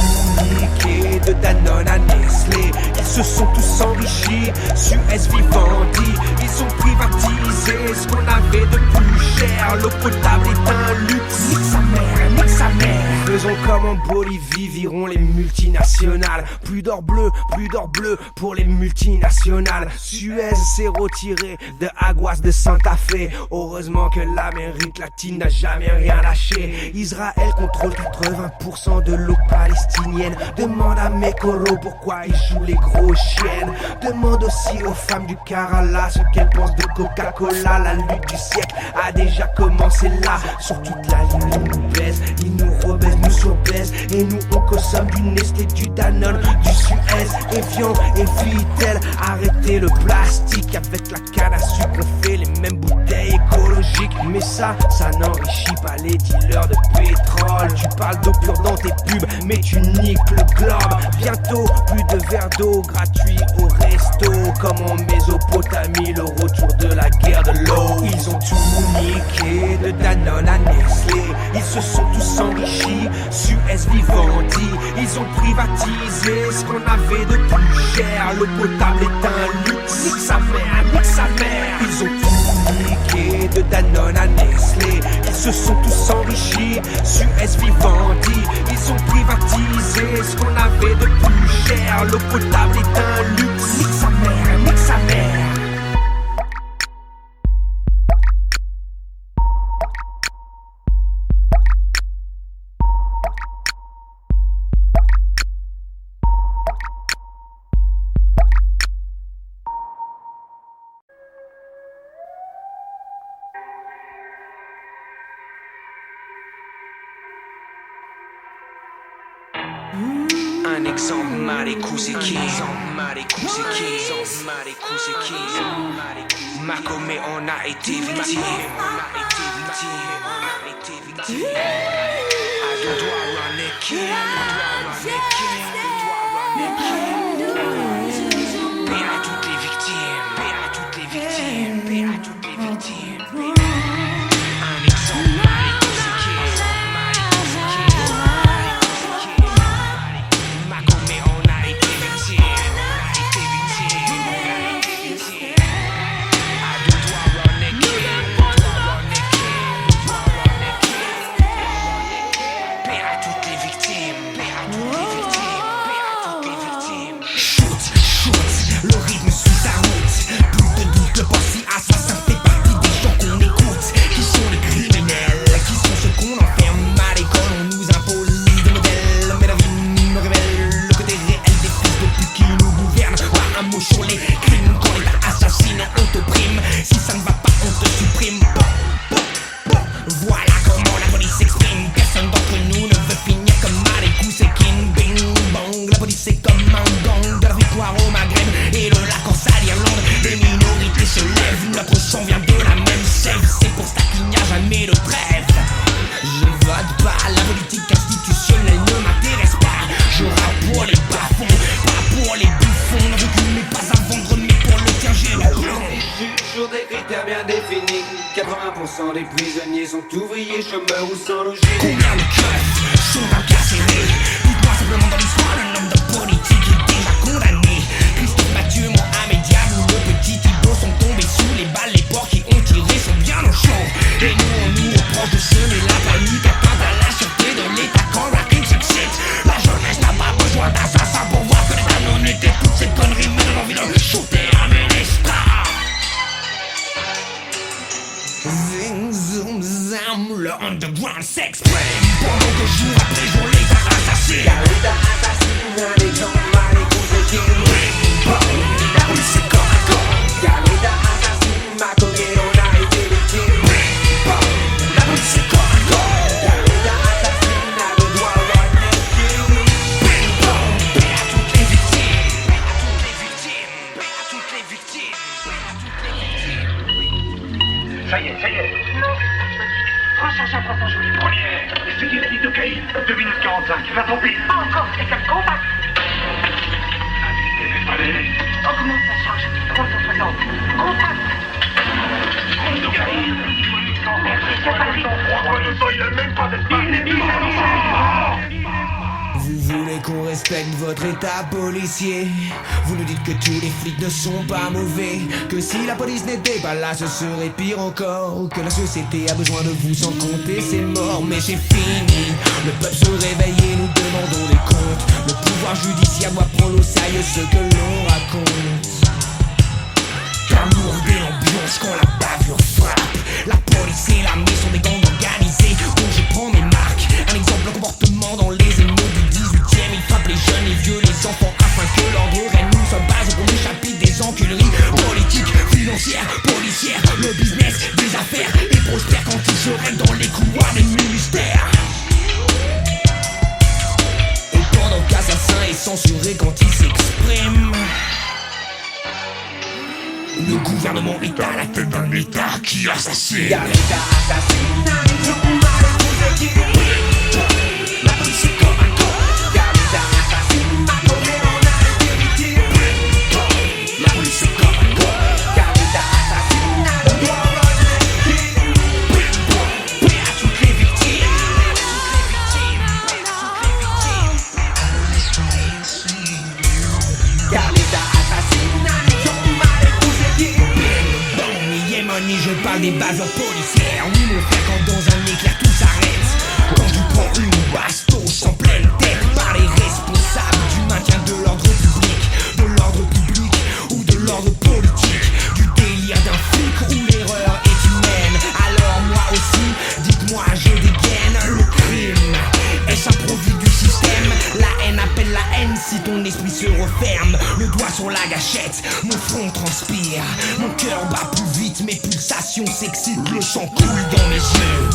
niqué, de Danone à Nestlé. Ils se sont tous enrichis, Suez, Vivendi. Ils ont privatisé ce qu'on avait de plus cher. L'eau potable est un luxe. Nique sa mère, nique sa mère. Faisons comme en Bolivie, virons les multinationales. Plus d'or bleu pour les multinationales. Suez s'est retiré de Aguas de Santa Fe. Heureusement que l'Amérique latine n'a jamais rien lâché. Israël contrôle 80% de l'eau palestinienne. Demande à Mekoro pourquoi ils jouent les gros chiennes. Demande aussi aux femmes du Kerala ce qu'elles pensent de Coca-Cola. La lutte du siècle a déjà commencé là. Sur toute la ligne, ils nous baisent, ils nous rebaissent, nous surbaissent. Et nous on consomme du Nestlé, du Danone, du Suez, Evian et Vitel. Arrêtez le plastique, avec la canne à sucre on fait les mêmes bouteilles écologiques. Mais ça n'enrichit pas les dealers de pétrole. Tu parles d'eau pure dans tes pubs, mais tu niques le globe. Bientôt plus de verres d'eau gratuits au resto, comme en Mésopotamie, le retour de la guerre de l'eau. Ils ont tout niqué, de Danone à Nestlé. Ils se sont tous enrichis, Suez, Vivendi. Ils ont privatisé ce qu'on avait de plus cher. L'eau potable est un luxe. Nique sa mère, nique sa mère. Ils ont tout niqué, de Danone à Nestlé. Ils se sont tous enrichis, Suez, Vivendi. Ils ont privatisé ce qu'on avait de plus cher. L'eau potable est un luxe. Nique sa mère, nique sa mère. Un exemple, Marikou c'est qui? Macomé on a été victime. I don't run it, kid. Paix à toutes les victimes, paix à toutes les victimes, paix à toutes les victimes. Un exemple, Marikou c'est qui? Macomé on a été victime. des prisonniers sont ouvriers, chômeurs ou sans logis. Combien de keufs sont incarcérés. Dites-moi simplement dans l'histoire un homme de politique est déjà condamné. Christophe Mathieu, Mohamed Diabou, le petit Thibaut sont tombés sous les balles. Les porcs qui ont tiré sont bien au chaud. Et nous on nous reproche de semer la panique, atteinte à la sûreté de l'État quand la rime s'excite. La jeunesse n'a pas besoin d'assassins pour voir que l'État non était toutes ces conneries, mais donne envie de shooter un ministre. Zing, zoom, zam, le underground s'exprime. Pendant que jour après jour l'État assassine. L'État assassine les gens mal écoutés. La police est corps à corps. L'État assassine ma collègue, on a été victime. La police est corps à corps. L'État assassine a le droit à Paix à toutes les victimes. Paix à toutes les victimes. Paix à toutes les victimes. Paix à toutes les victimes. Ça y est. Recharge un propos, je vous dis. Première, c'est qu'il a dit de Caïn, 2 minutes 45, va ton pire. Pas encore, c'est quel contact. Allez. Augmente la charge, 360. Contact. De Caïn. Il a même pas d'espace. Vous voulez qu'on respecte votre état policier. Vous nous dites que tous les flics ne sont pas mauvais, que si la police n'était pas là ce serait pire encore, que la société a besoin de vous sans compter c'est mort. Mais c'est fini, le peuple se réveille et nous demandons des comptes. Le pouvoir judiciaire doit prendre au sérieux ce que l'on raconte. D'alourder l'ambiance quand la bavure frappe. La police et l'armée sont des gangs organisés dont je prends mes marques. Un exemple de comportement dans les émeutes du 18e. Ils frappent les jeunes, les vieux, les enfants afin que l'ordre règne. Nous sommes basés au premier chapitre des enculeries politiques, financières, policières. Le business des affaires est prospère quand ils se règlent dans les couloirs des ministères. Et pendant qu'Assassin est censuré quand il s'exprime, le gouvernement est à la tête d'un État qui assassine. L'État assassine les gens mal écoutés. La police est comme un corps. L'État assassine ma collègue, on a été victime. La police est comme un corps. L'État assassine a le droit à Paix à toutes les victimes. car l'État assassine les gens mal écoutés. Ni je parle des bavures policières. Oui mon frère, quand dans un éclair tout s'arrête, quand tu prends une bastos en pleine tête par les responsables du maintien de l'ordre public ou de l'ordre politique, du délire d'un flic où l'erreur est humaine. Alors moi aussi, dites-moi je dégaine. Le crime, est-ce un produit du système? La haine appelle la haine si ton esprit se referme. Le doigt sur la gâchette, mon front transpire, mon cœur bat plus vite, mes pulsations s'excitent, le sang coule dans mes yeux.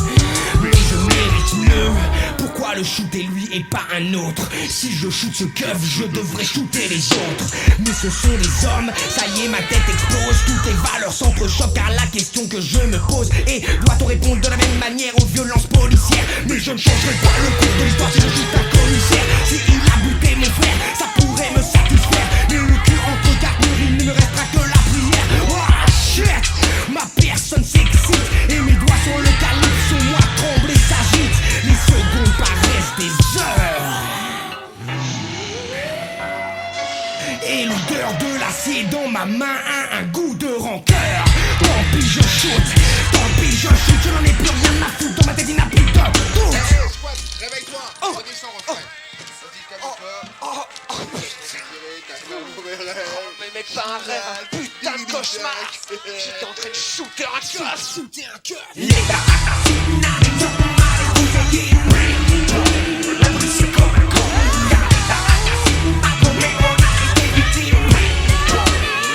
Mais je mérite mieux. Pourquoi le shooter lui et pas un autre? Si je shoot ce keuf, je devrais shooter les autres. Mais ce sont des hommes, ça y est ma tête explose. Toutes les valeurs s'entrechoquent car la question que je me pose est: doit-on répondre de la même manière aux violences policières? Mais je ne changerai pas le cours de l'histoire si je shoot un commissaire. Si il a buté mon frère, ça pourrait me satisfaire. Mais le cul entre quatre murs, il ne me restera que la prière. Oh shit, ma personne s'excite et mes doigts sur le calibre sur moi tremblent et s'agitent. Les secondes paraissent des heures et l'odeur de l'acier dans ma main a un goût de rancœur. Tant pis je shoot, je n'en ai plus rien à foutre. Dans ma tête il n'a plus de doute. Squat, réveille-toi, redis son refrain. Mais mec, pas un rêve, un putain de cauchemar. J'étais en train de shooter un cœur. L'État assassine les gens mal écoutés. La police est comme un corps. L'État assassine ma collègue, on a été victime.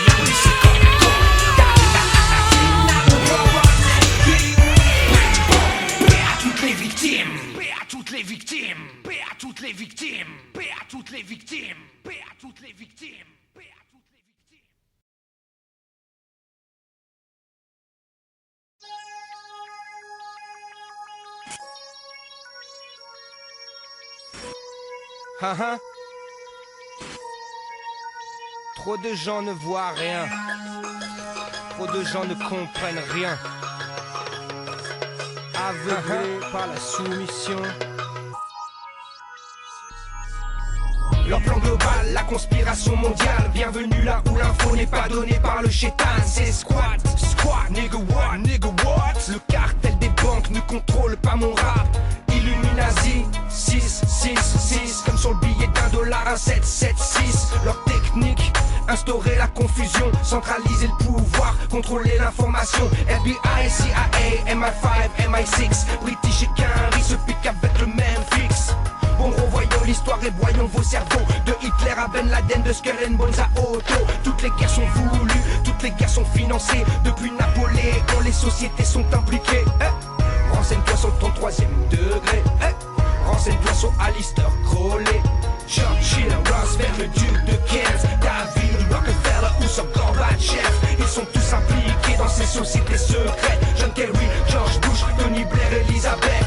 La police est comme un corps. L'État assassine a le droit à paix à toutes les victimes. Paix à toutes les victimes. Paix à toutes les victimes. Paix à toutes les victimes. Paix à toutes les victimes. Paix à toutes les victimes. Trop de gens ne voient rien. Trop de gens ne comprennent rien. Aveuglés par la soumission. Leur plan global, la conspiration mondiale. Bienvenue là où l'info n'est pas donnée par le chétan. C'est squat, squat, nigga what, nigga what. Le cartel des banques ne contrôle pas mon rap. Illuminati, 6, 6, 6. Comme sur le billet $1, un 7, 7, 6. Leur technique, instaurer la confusion, centraliser le pouvoir, contrôler l'information. FBI, CIA, MI5, MI6, British et Quinry se piquent avec le même fixe. Bon, revoyons l'histoire et broyons vos cerveaux. De Hitler à Ben Laden, de Skull and Bones à Otto. Toutes les guerres sont voulues, toutes les guerres sont financées. Depuis Napoléon, les sociétés sont impliquées. Renseigne-toi sur ton 3e degré. Renseigne-toi sur Alistair Crowley, Churchill, Roosevelt, le duc de Kent, David Rockefeller ou sur Gorbatchev. Ils sont tous impliqués dans ces sociétés secrètes. John Kerry, George Bush, Tony Blair, Elizabeth.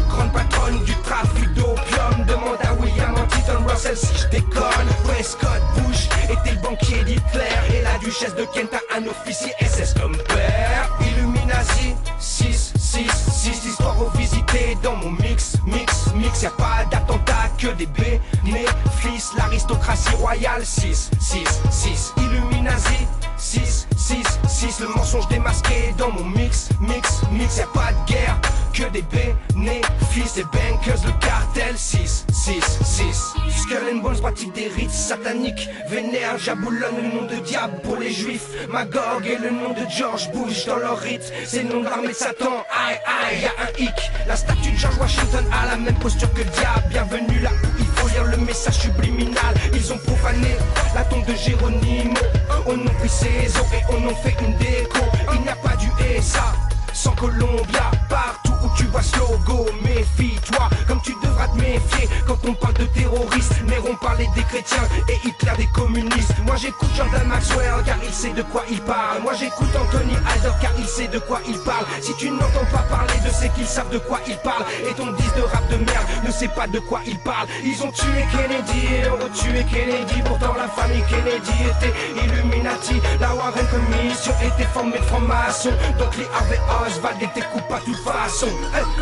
Grande patronne du trafic d'opium. Demande à William Huntington Russell si je déconne. Prescott Bush était le banquier d'Hitler. Et la duchesse de Kent a un officier SS comme père. Illuminati, 6, 6, 6. L'histoire revisitée dans mon mix, mix, mix. Y'a pas d'attentat que des bénéfices. L'aristocratie royale, 6, 6, 6. Illuminati, 6, 6, 6. Le mensonge démasqué dans mon mix, mix, mix. Y'a pas de guerre que des bénéfices. Les bankers, le cartel, 6, 6, 6. Skull and Bones pratique des rites sataniques. Vénère, jaboulonne le nom de diable pour les juifs. Magog est le nom de George Bush dans leur rite. C'est le nom de l'armée de Satan, aïe aïe, y'a un hic. La statue de George Washington a la même posture que le diable. Bienvenue là où il faut lire le message subliminal. Ils ont profané la tombe de Géronimo. On a pris ses os et on en fait une déco. Il n'y a pas du SA sans Colombia. Partout où tu vois ce logo, méfie-toi comme tu devras te méfier quand on parle de terroristes. Néron parlait des chrétiens et Hitler des communistes. Moi j'écoute Jordan Maxwell car il sait de quoi il parle. Moi j'écoute Anthony Alder car il sait de quoi il parle. Si tu n'entends pas parler de ceux qu'ils savent de quoi ils parlent, et ton disque de rap de merde ne sait pas de quoi il parle. Ils ont tué Kennedy et ont retué Kennedy. Pourtant la famille Kennedy était Illuminati. La Warren Commission était formée de francs-maçons. Donc les Harvey Oswald étaient coupables de toute façon.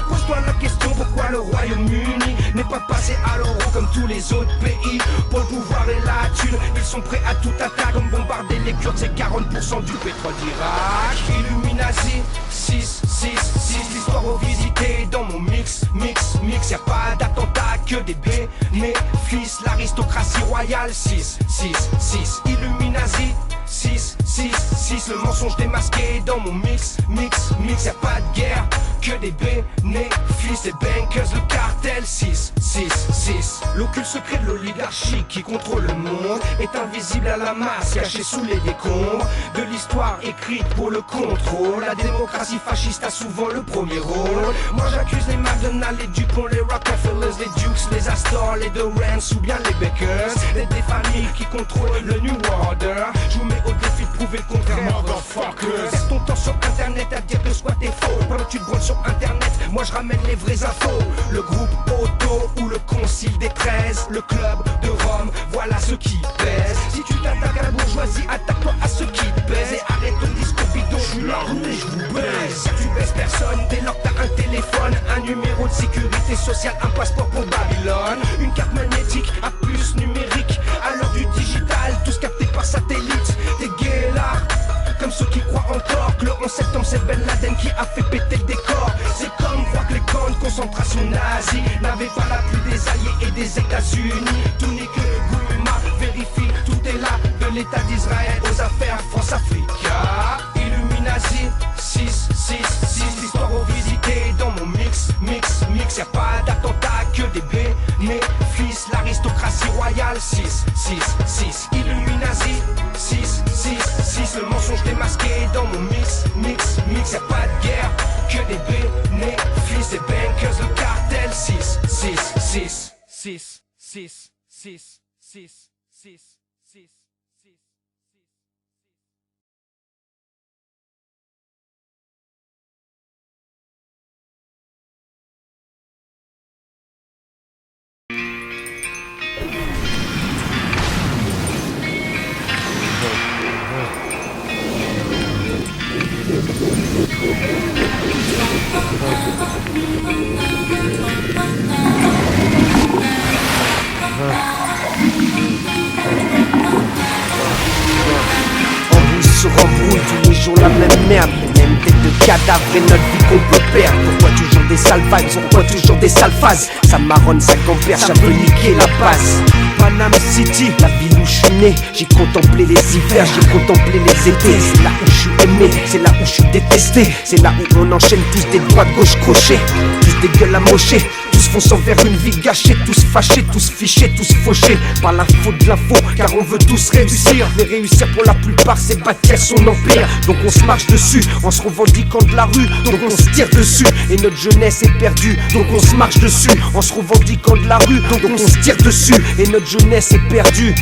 Pose-toi la question pourquoi le Royaume-Uni n'est pas passé à l'euro comme tous les autres pays. Pour le pouvoir et la thune, ils sont prêts à tout attaque. Comme bombarder les Kurdes, c'est 40% du pétrole d'Irak. Illuminati, 6, 6, 6. L'histoire revisitée dans mon mix, mix, mix. Y'a pas d'attentat que des bénéfices. L'aristocratie royale, 6, 6, 6. Illuminati, 6, 6, 6. Le mensonge démasqué dans mon mix, mix, mix. Y'a pas de guerre que des bénéfices. Les bankers, le cartel, 6, 6, 6. L'occulte secret de l'oligarchie qui contrôle le monde est invisible à la masse, caché sous les décombres de l'histoire écrite pour le contrôle. La démocratie fasciste a souvent le premier rôle. Moi j'accuse les McDonald's, les Dupont, les Rockefellers, les Dukes, les Astor, les Dorrance ou bien les Bakers. Des familles qui contrôlent le New Order. Je vous mets au défi de prouver le contraire, motherfuckers. Perds ton temps sur internet à dire que squat est faux. Pendant que tu te branles sur internet, moi je ramène les vraies infos. Le groupe Auto ou le concile des 13, le club de Rome, voilà ce qui pèse. Si tu t'attaques à la bourgeoisie, attaque-toi à ceux qui te baisent. Et arrête ton discours bidon, je suis l'armée, je vous baise. Si tu baises personne, dès lors que t'as un téléphone, un numéro de sécurité sociale, un passeport pour Babylone, une carte magnétique à puce numérique. À l'heure du digital, tous captés par satellite. T'es gay là, comme ceux qui croient encore que le 11 septembre c'est Ben Laden qui a fait péter le décor. C'est comme croire que les camps de concentration nazis n'avaient pas l'appui des alliés et des États-Unis. Tout n'est que Gouma, vérifie, tout est là. De l'État d'Israël aux affaires France-Africa. Illuminati, 6, 6, 6. L'histoire revisitée dans mon mix, mix, mix. Y'a pas d'attentat que des bénéfices. L'aristocratie royale, 6, 6, 6. Illuminati, 6, 6, 6. Le mensonge démasqué dans mon mix, mix, mix. Y'a pas de guerre que des bénéfices. Les bankers, le cartel, 6, 6, 6. 6, 6, 6, 6, 6, 6. merde. Les mêmes têtes de cadavres et notre vie qu'on peut perdre. Pourquoi toujours des sales vibes, pourquoi toujours des sales phases? Ça marronne, ça compère, ça veut niquer la base. Panam City, la ville où je suis né. J'ai contemplé les hivers, j'ai contemplé les étés. C'est là où je suis aimé, c'est là où je suis détesté. C'est là où on enchaîne tous des doigts gauche crochés. Tous des gueules amochées, tous fonçant vers une vie gâchée. Tous fâchés, tous fichés, tous fauchés par l'info de l'info, car on veut tous réussir. Mais réussir pour la plupart c'est bâtir son empire. Donc on se marche dessus, en se revendiquant de la rue. Donc on se tire dessus, et notre jeunesse est perdue. Donc on se marche dessus, en se revendiquant de la rue. Donc on se tire dessus, et notre jeunesse est perdue.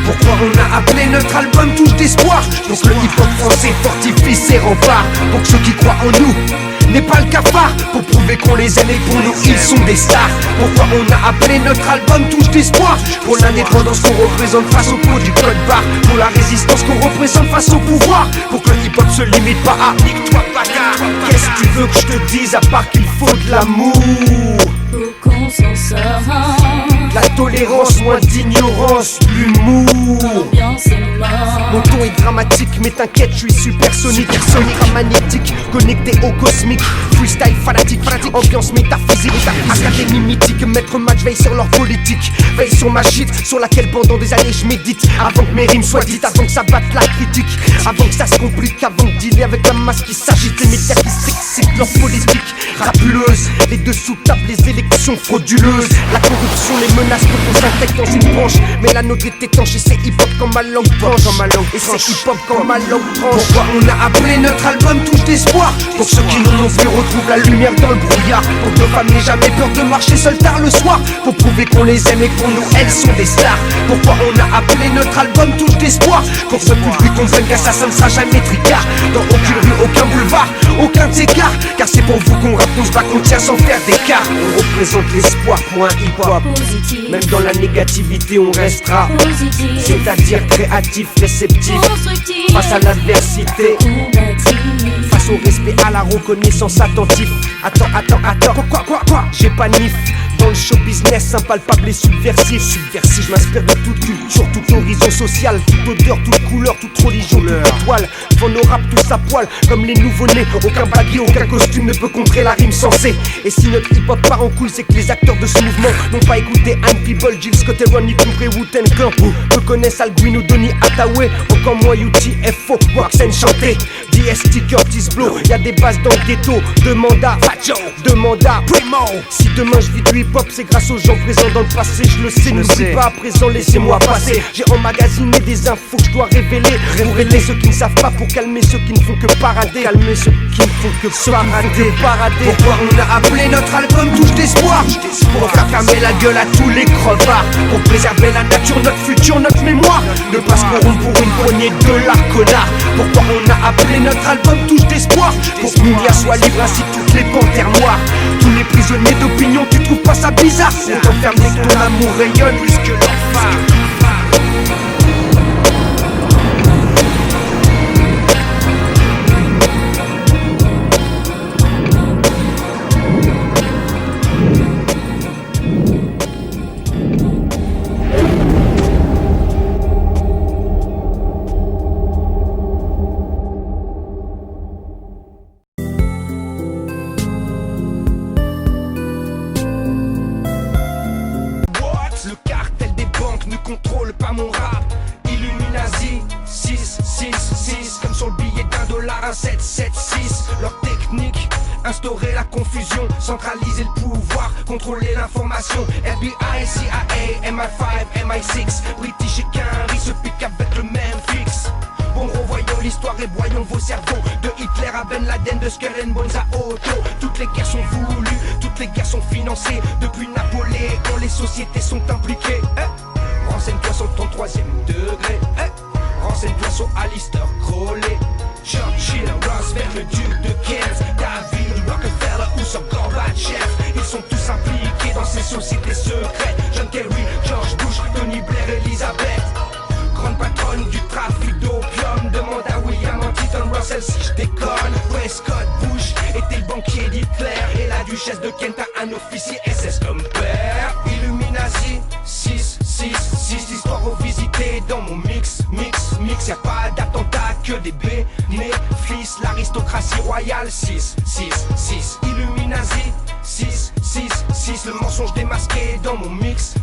Pourquoi on a appelé notre album Touche d'espoir? Donc le hip-hop français fortifie ses remparts. Pour que ceux qui croient en nous n'est pas le cafard, pour prouver qu'on les aime et pour nous ils sont des stars. Pourquoi on a appelé notre album Touche d'espoir? Pour l'indépendance qu'on représente face au pot du code barre. Pour la résistance qu'on représente face au pouvoir. Pour que le hip-hop se limite pas à nique-toi bâtard. Qu'est-ce que tu veux que je te dise à part qu'il faut de l'amour? Pour qu'on s'en sorte. La tolérance, moins d'ignorance, l'humour. L'ambiance est morte. Mon ton est dramatique, mais t'inquiète, je suis supersonique. Magnétique, connecté au cosmique. Freestyle fanatique, ambiance métaphysique. Académie mythique, maître match veille sur leur politique. Veille sur ma shit, sur laquelle pendant des années je médite. Avant que mes rimes soient dites, avant que ça batte la critique. Avant que ça se complique, avant de dealer avec la masse qui s'agite. Les médias qui s'excitent, leur politique rapuleuse. Les dessous tables, les élections frauduleuses. La corruption, les menaces qu'on s'intègre dans une branche. Mais la nôtre est étanche et c'est hip-hop quand ma langue tranche. Et c'est hip-hop quand ma langue tranche. Pourquoi on a appelé notre album Touche d'espoir? Pour ceux qui n'en ont plus retrouvent la lumière dans le brouillard. Pour que nos femmes n'aient jamais peur de marcher seules tard le soir. Pour prouver qu'on les aime et pour nous elles sont des stars. Pourquoi on a appelé notre album Touche d'espoir? Pour que ce public comprenne qu'assassin ne sera jamais tricard. Dans aucune rue, aucun boulevard, aucun écart. Car c'est pour vous qu'on rappe, qu'on se bat, qu'on tient sans faire d'écart. On représente l'espoir pour un hip-hop. Même dans la négativité on restera Positif. C'est-à-dire créatif, réceptif. Constructif. Face à l'adversité, face au respect, à la reconnaissance attentif. Attends, quoi? J'ai pas nif. Dans le show business, impalpable et subversif. Je m'inspire de toute culture, tout horizon social, toute odeur, toute couleur, toute religion, toute étoile. Devant nos rap tous à poil, comme les nouveau-nés. Aucun baggy, aucun costume ne peut contrer la rime sensée. Et si notre hip-hop part en couille, c'est que les acteurs de ce mouvement n'ont pas écouté Anne People, Jill Scott et Ron, y compris Wu-Tang Clan. Peu connaissent Alguino, Donny Hathaway, encore moins UTFO, Waxen chanté. DST, Curtis Blow, y'a des bases dans le ghetto. Demande à Fajo, demande à Primo. Si demain je vis du hip-hop, c'est grâce aux gens présents dans le passé. Je le sais, n'oublie pas à présent, laissez-moi passer. J'ai emmagasiné des infos que je dois révéler. Pour aider ceux qui ne savent pas, pour calmer ceux qui ne font que parader. Calmer ceux qui ne font que parader. Pourquoi on a appelé notre album Touche d'espoir? Pour faire fermer la gueule à tous les crevards. Pour préserver la nature, notre futur, notre mémoire. Ne pas se corrompre pour une poignée de la connard. Pourquoi on a appelé notre album Touche d'espoir? Pour que Mounia soit libre ainsi toutes les panthères noires. Tous les prisonniers d'opinion, tu trouves pas ça bizarre? On t'enferme dès que ton amour rayonne plus que l'enfer. Contrôle pas mon rap, Illuminati 666, comme sur le billet $1, 1776. Leur technique, instaurer la confusion, centraliser le pouvoir, contrôler l'information. FBI, CIA, MI5, MI6, British et Quinry se piquent avec le même fixe. Bon, revoyons l'histoire et voyons vos cerveaux. De Hitler à Ben Laden, de Skull and Bones à Otto. Toutes les guerres sont voulues, toutes les guerres sont financées. Depuis Napoléon, les sociétés sont impliquées. Renseigne-toi sur ton 3e degré. Renseigne-toi sur Alistair Crowley, Churchill, Roosevelt, le duc de Kent, David Rockefeller ou sur Gorbatchev. Ils sont tous impliqués dans ces sociétés secrètes. John Kerry, George Bush, Tony Blair, Elizabeth. Grande patronne du trafic d'opium. Demande à William Huntington Russell si je déconne. Prescott Bush était le banquier d'Hitler et la duchesse de Kent à un officier SS comme père. Illuminati, 6, 6, 6, l'histoire revisitée dans mon mix, y'a pas d'attentat que des bénéfices, l'aristocratie royale, 6, 6, 6, Illuminati, 6, 6, 6, le mensonge démasqué dans mon mix,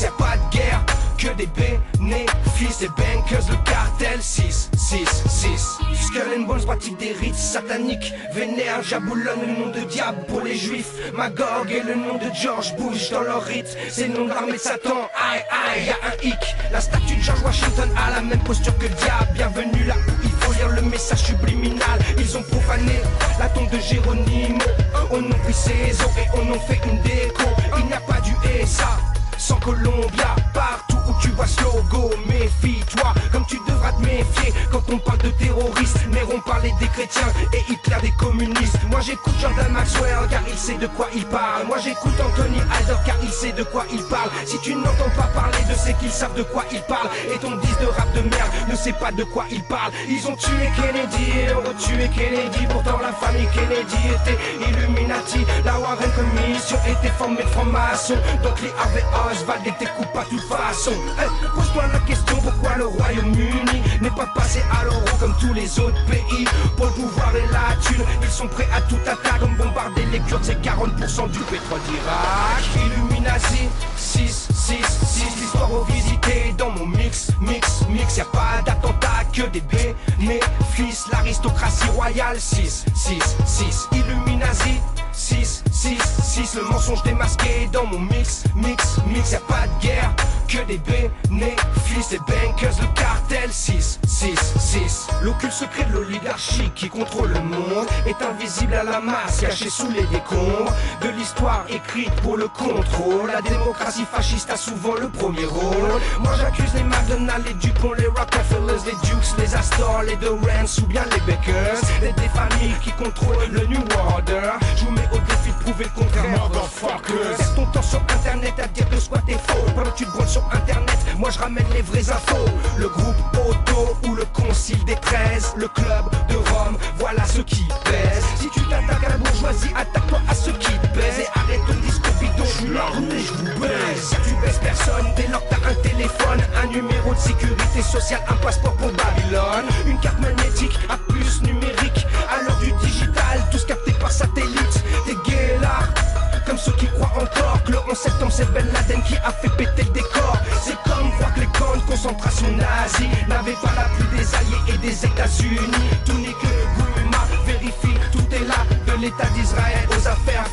y'a pas de guerre que des bénéfices, les bankers, le cartel, 6, 6, 6. Skull and Bones pratique des rites sataniques, vénère, jaboulonne le nom de diable pour les juifs, Magog et le nom de George Bush dans leur rite, c'est le nom de l'armée de Satan, aïe aïe, y'a un hic, la statue de George Washington a la même posture que le diable, bienvenue là où il faut lire le message subliminal, ils ont profané la tombe de Géronimo, on a pris ses os et on en fait une déco, il n'y a pas du SA sans Colombia, partout où tu vois ce logo, méfie-toi, comme tu devras te méfier quand on parle de terroristes. Néron parlait des chrétiens et Hitler des communistes. Moi j'écoute Jordan Maxwell car il sait de quoi il parle. Moi j'écoute Anthony Alder car il sait de quoi il parle. Si tu n'entends pas parler de ceux qu'ils savent de quoi ils parlent, et ton disque de rap de merde ne sait pas de quoi il parle. Ils ont tué Kennedy et ont retué Kennedy, pourtant la famille Kennedy était Illuminati. La Warren Commission était formée de francs-maçons, donc les Harvey Oswald était coupable de toute façon. Pose-toi la question pourquoi le Royaume-Uni n'est pas passé à l'euro comme tous les autres pays. Pour le pouvoir et la thune, ils sont prêts à tout attaque, comme bombarder les Kurdes, c'est 40% du pétrole d'Irak. Illuminati, 6, 6, 6, l'histoire revisitée dans mon mix, y'a pas d'attentat que des bénéfices, l'aristocratie royale, 6, 6, 6, Illuminati, 6, 6, 6, le mensonge démasqué dans mon mix, y'a pas de guerre que des bénéfices, les bankers, le cartel, 6, 6, 6. L'occulte secret de l'oligarchie qui contrôle le monde est invisible à la masse, caché sous les décombres de l'histoire écrite pour le contrôle. La démocratie fasciste a souvent le premier rôle. Moi j'accuse les McDonald's, les Dupont, les Rockefellers, les Dukes, les Astor, les Durants ou bien les Bakers, des familles qui contrôlent le New Order. Je vous mets au défi de prouver le contraire, motherfuckers. Perds ton temps sur internet à dire que squat est faux, pendant que tu te branles sur internet, moi je ramène les vraies infos. Le groupe Auto ou le concile des 13, le club de Rome, voilà ce qui pèse. Si tu t'attaques à la bourgeoisie, attaque-toi à ceux qui pèsent. Et arrête ton disque bidon, je suis l'armée, je vous baise. Si tu baisses personne, dès lors que t'as un téléphone, un numéro de sécurité sociale, un passeport pour Babylone, une carte magnétique, un puce numérique. À l'heure du digital, tous captés par satellite. T'es gay là, comme ceux qui croient encore que le 11 septembre c'est Ben Laden qui a fait péter le décor. C'est comme croire que les camps de concentration nazis n'avaient pas l'appui des alliés et des États-Unis. Tout n'est que Gouma, vérifie, tout est là, de l'État d'Israël aux affaires